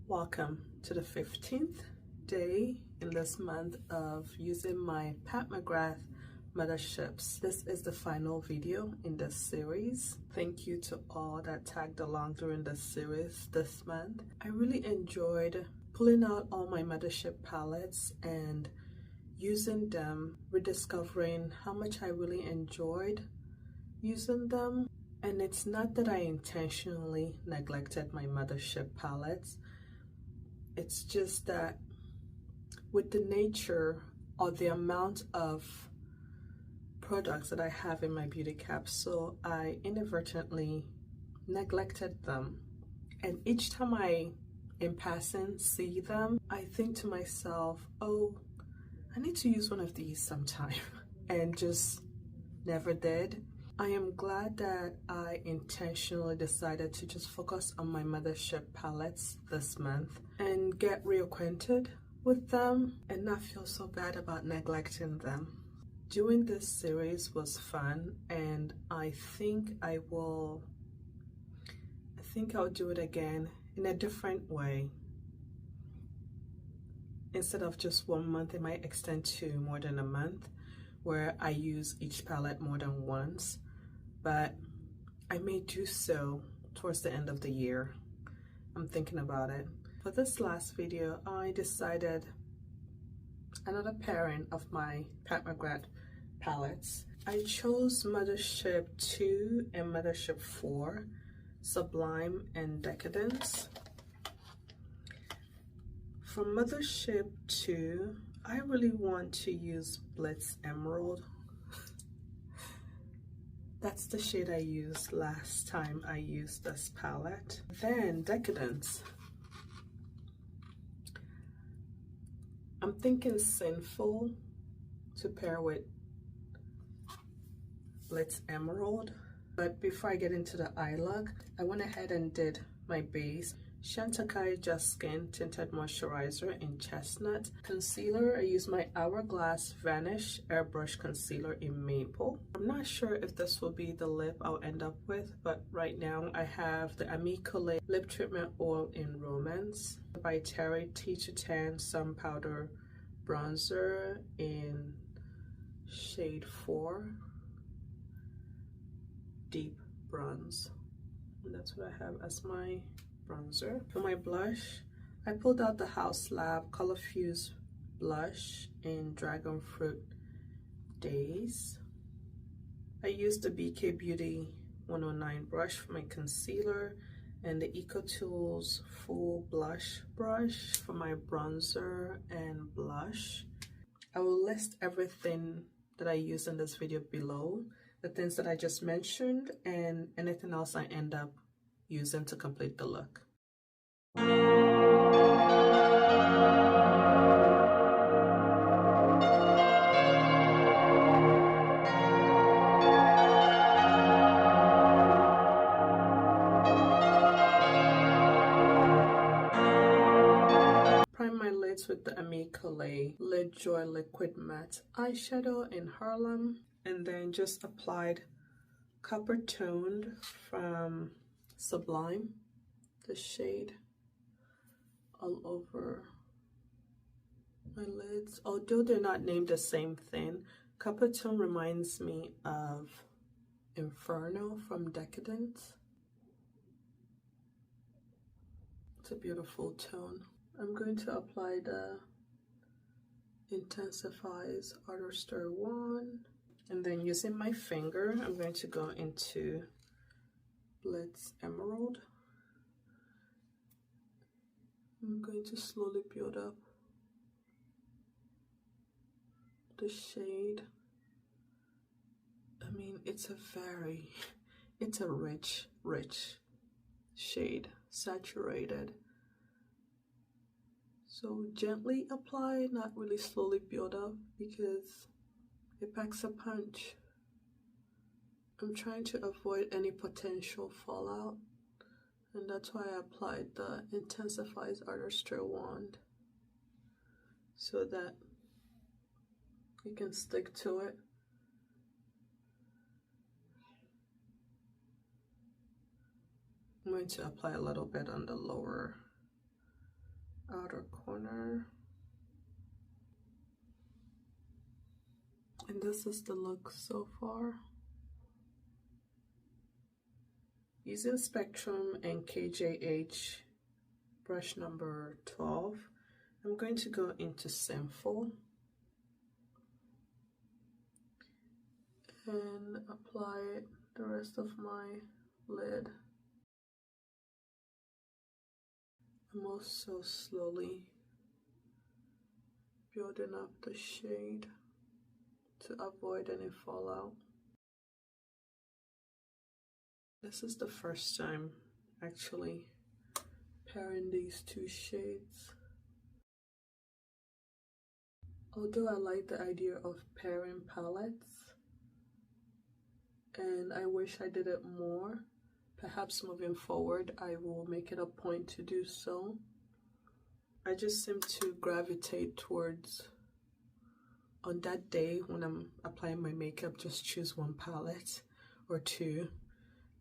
Welcome to the 15th day in this month of using my Pat McGrath Motherships. This is the final video in this series. Thank you to all that tagged along during this series this month. I really enjoyed pulling out all my Mothership palettes and using them, rediscovering how much I really enjoyed using them. And it's not that I intentionally neglected my Mothership palettes. It's just that with the nature or the amount of products that I have in my beauty capsule, I inadvertently neglected them. And each time I, in passing, see them, I think to myself, oh, I need to use one of these sometime, and just never did. I am glad that I intentionally decided to just focus on my Mothership palettes this month and get reacquainted with them and not feel so bad about neglecting them. Doing this series was fun, and I think I'll do it again in a different way. Instead of just 1 month, it might extend to more than a month, where I use each palette more than once. But I may do so towards the end of the year. I'm thinking about it. For this last video, I decided another pairing of my Pat McGrath palettes. I chose Mothership 2 and Mothership 4, Sublime and Decadence. For Mothership 2, I really want to use Blitz Emerald. That's the shade I used last time I used this palette. Then Decadence. I'm thinking Sinful to pair with Blitz Emerald. But before I get into the eye look, I went ahead and did my base. Chantecaille Just Skin Tinted Moisturizer in Chestnut. Concealer, I used my Hourglass Vanish Airbrush Concealer in Maple. I'm not sure if this will be the lip I'll end up with, but right now I have the Ami Collet Lip Treatment Oil in Romance by Tarte T210 Sun Powder Bronzer in shade 4, Deep Bronze. And that's what I have as my bronzer. For my blush, I pulled out the Haus Lab Color Fuse blush in Dragon Fruit Daze. I used the BK Beauty 109 brush for my concealer and the EcoTools Full Blush brush for my bronzer and blush. I will list everything that I use in this video below, the things that I just mentioned and anything else I end up using to complete the look. Prime my lids with the Ami Collet Lid Joy Liquid Matte eyeshadow in Harlem, and then just applied Copper Toned from Sublime, the shade, all over my lids. Although they're not named the same thing, Copper Tone reminds me of Inferno from Decadence. It's a beautiful tone. I'm going to apply the Intensifies Outer Stir Wand, and then using my finger, I'm going to go into Blitz Emerald. I'm going to slowly build up the shade. I mean, it's a rich shade, saturated. So gently apply, not really slowly build up, because it packs a punch. I'm trying to avoid any potential fallout, and that's why I applied the Intensifies Outer Stir Wand, so that you can stick to it. I'm going to apply a little bit on the lower darker corner. And this is the look so far. Using Spectrum and KJH brush number 12, I'm going to go into Sinful and apply the rest of my lid. I'm also slowly building up the shade to avoid any fallout. This is the first time actually pairing these two shades. Although I like the idea of pairing palettes, and I wish I did it more, perhaps moving forward I will make it a point to do so. I just seem to gravitate towards, on that day when I'm applying my makeup, just choose one palette or two.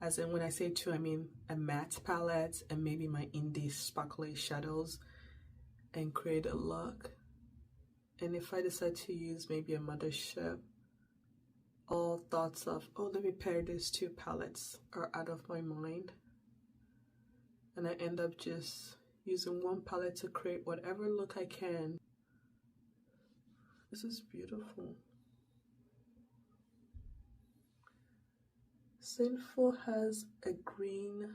As in, when I say two, I mean a matte palette and maybe my indie sparkly shadows, and create a look. And if I decide to use maybe a Mothership, all thoughts of, oh, let me pair these two palettes are out of my mind. And I end up just using one palette to create whatever look I can. This is beautiful. Sinful has a green,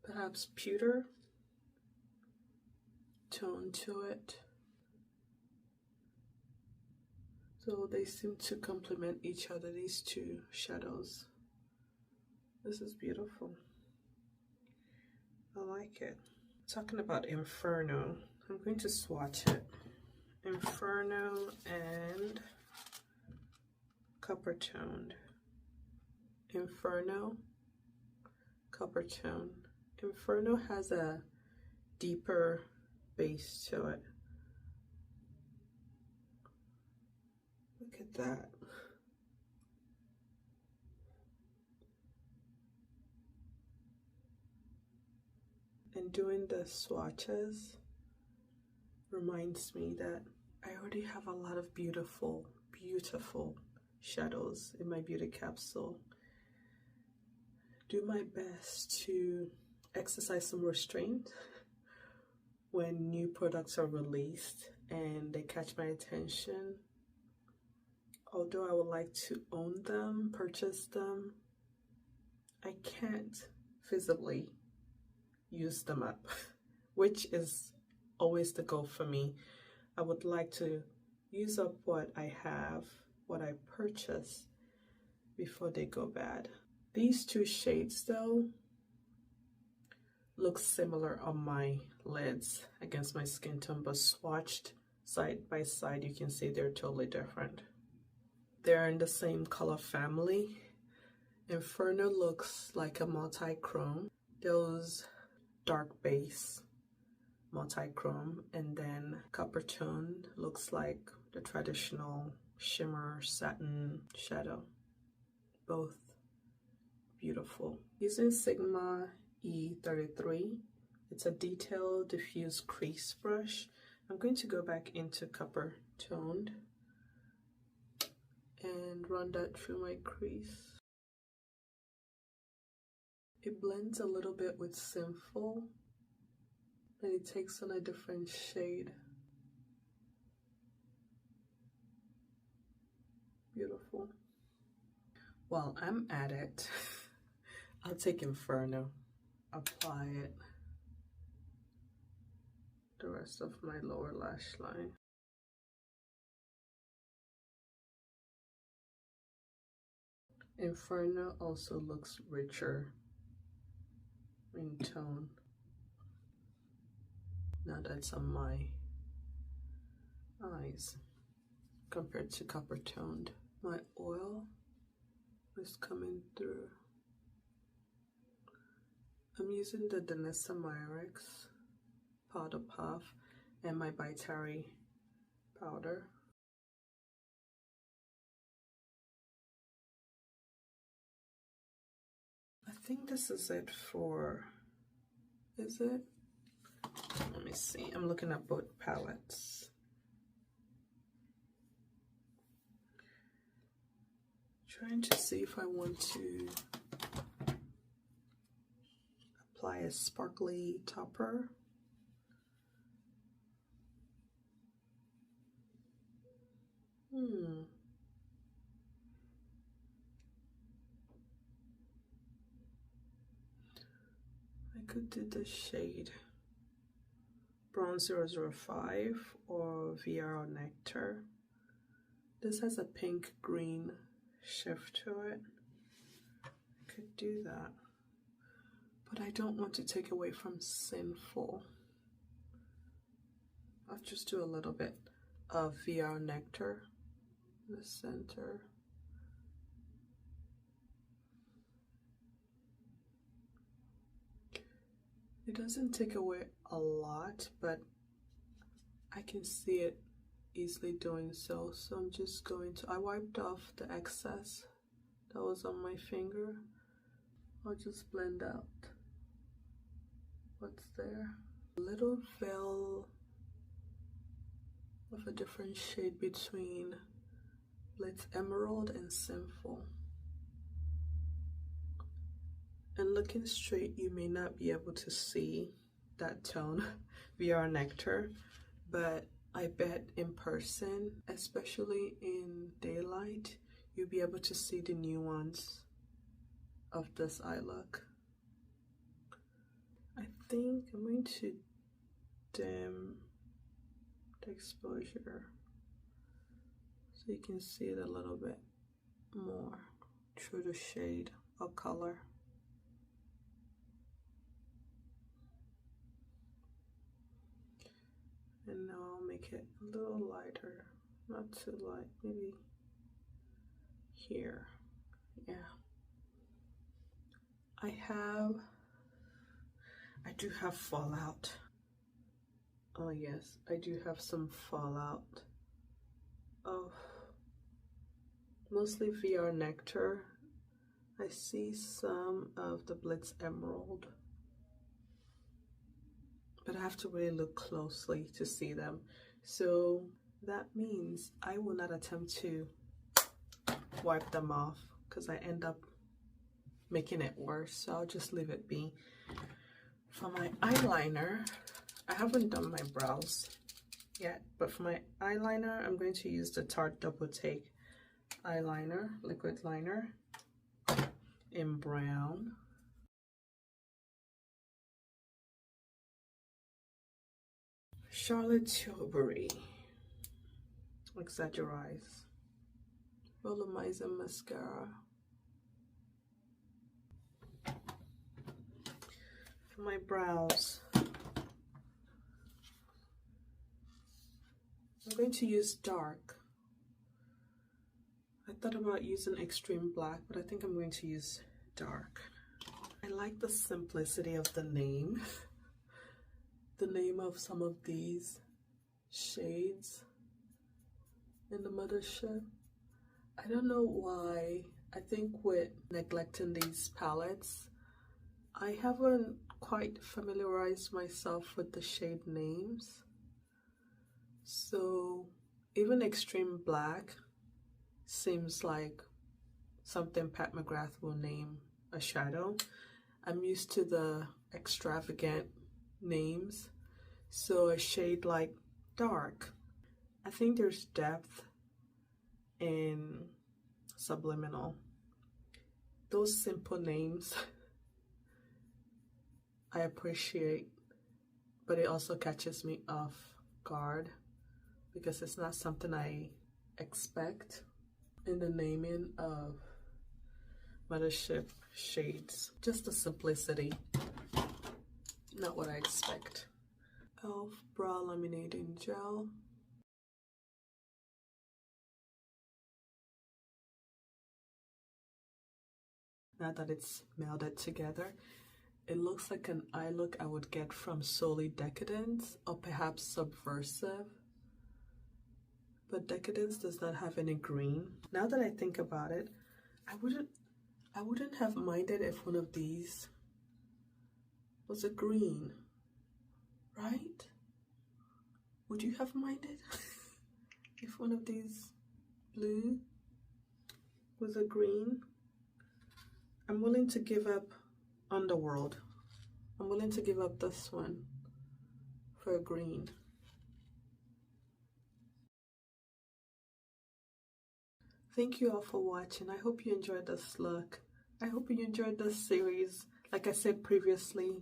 perhaps pewter tone to it. So they seem to complement each other, these two shadows. This is beautiful. I like it. Talking about Inferno, I'm going to swatch it. Inferno and Copper Toned. Inferno, Copper Tone. Inferno has a deeper base to it. Look at that. And doing the swatches reminds me that I already have a lot of beautiful, beautiful shadows in my beauty capsule. Do my best to exercise some restraint when new products are released and they catch my attention. Although I would like to own them, purchase them, I can't visibly use them up, which is always the goal for me. I would like to use up what I have, what I purchase, before they go bad. These two shades though look similar on my lids against my skin tone, but swatched side by side you can see they're totally different. They're in the same color family. Inferno looks like a multi-chrome, those dark base multi-chrome, and then Copper Tone looks like the traditional shimmer satin shadow. Both beautiful. Using Sigma E33, it's a detailed diffuse crease brush. I'm going to go back into Copper Toned and run that through my crease. It blends a little bit with Sinful and it takes on a different shade. Beautiful. While I'm at it, I'll take Inferno, apply it the rest of my lower lash line. Inferno also looks richer in tone. Now that's on my eyes compared to Copper Toned. My oil is coming through. I'm using the Danessa Myricks Powder Puff and my Tarte powder. I think this is it for, is it? Let me see. I'm looking at both palettes. Trying to see if I want to apply a sparkly topper. I could do the shade Brown 005 or VR Nectar. This has a pink green shift to it. I could do that, but I don't want to take away from Sinful. I'll just do a little bit of VR Nectar in the center. It doesn't take away a lot, but I can see it easily doing so. So I'm just going to, I wiped off the excess that was on my finger. I'll just blend out what's there. A little veil of a different shade between Blitz Emerald and Sinful. And looking straight, you may not be able to see that tone, VR Nectar, but I bet in person, especially in daylight, you'll be able to see the nuance of this eye look. I think I'm going to dim the exposure so you can see it a little bit more through the shade or color. And now I'll make it a little lighter, not too light, maybe here. Yeah. I do have fallout. Oh yes, I do have some fallout of mostly VR Nectar. I see some of the Blitz Emerald, but I have to really look closely to see them. So that means I will not attempt to wipe them off because I end up making it worse. So I'll just leave it be. For my eyeliner, I haven't done my brows yet, but for my eyeliner, I'm going to use the Tarte Double Take eyeliner, liquid liner in brown. Charlotte Tilbury Exaggerize Volumizer Mascara. For my brows, I'm going to use dark. I thought about using extreme black, but I think I'm going to use dark. I like the simplicity of the name. The name of some of these shades in the Mothership. I don't know why. I think with neglecting these palettes, I haven't quite familiarized myself with the shade names. So even Extreme Black seems like something Pat McGrath will name a shadow. I'm used to the extravagant names, so a shade like dark. I think there's depth in subliminal. Those simple names I appreciate, but it also catches me off guard because it's not something I expect in the naming of Mothership shades. Just the simplicity, not what I expect. e.l.f. Brow Laminating Gel. Now that it's melded together, it looks like an eye look I would get from solely Decadence or perhaps Subversive. But Decadence does not have any green. Now that I think about it, I wouldn't have minded if one of these was a green, right? Would you have minded if one of these blue was a green? I'm willing to give up Underworld. I'm willing to give up this one for a green. Thank you all for watching. I hope you enjoyed this look. I hope you enjoyed this series. Like I said previously,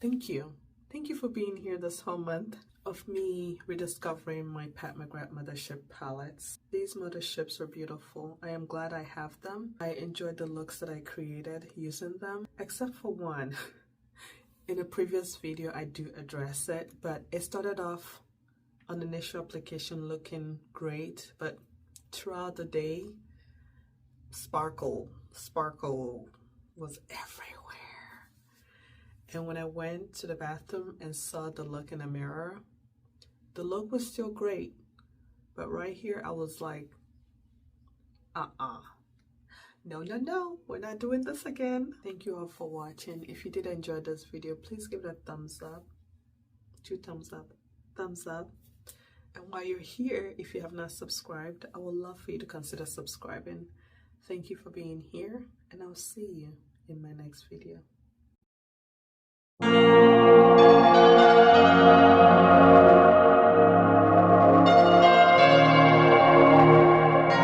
thank you. Thank you for being here this whole month of me rediscovering my Pat McGrath Mothership palettes. These Motherships are beautiful. I am glad I have them. I enjoyed the looks that I created using them, except for one. In a previous video, I do address it, but it started off on initial application looking great, but throughout the day, sparkle was everywhere. And when I went to the bathroom and saw the look in the mirror, the look was still great, but right here I was like, no, we're not doing this again. Thank you all for watching. If you did enjoy this video, please give it a thumbs up, 2 thumbs up, thumbs up. And while you're here, if you have not subscribed, I would love for you to consider subscribing. Thank you for being here, and I'll see you in my next video.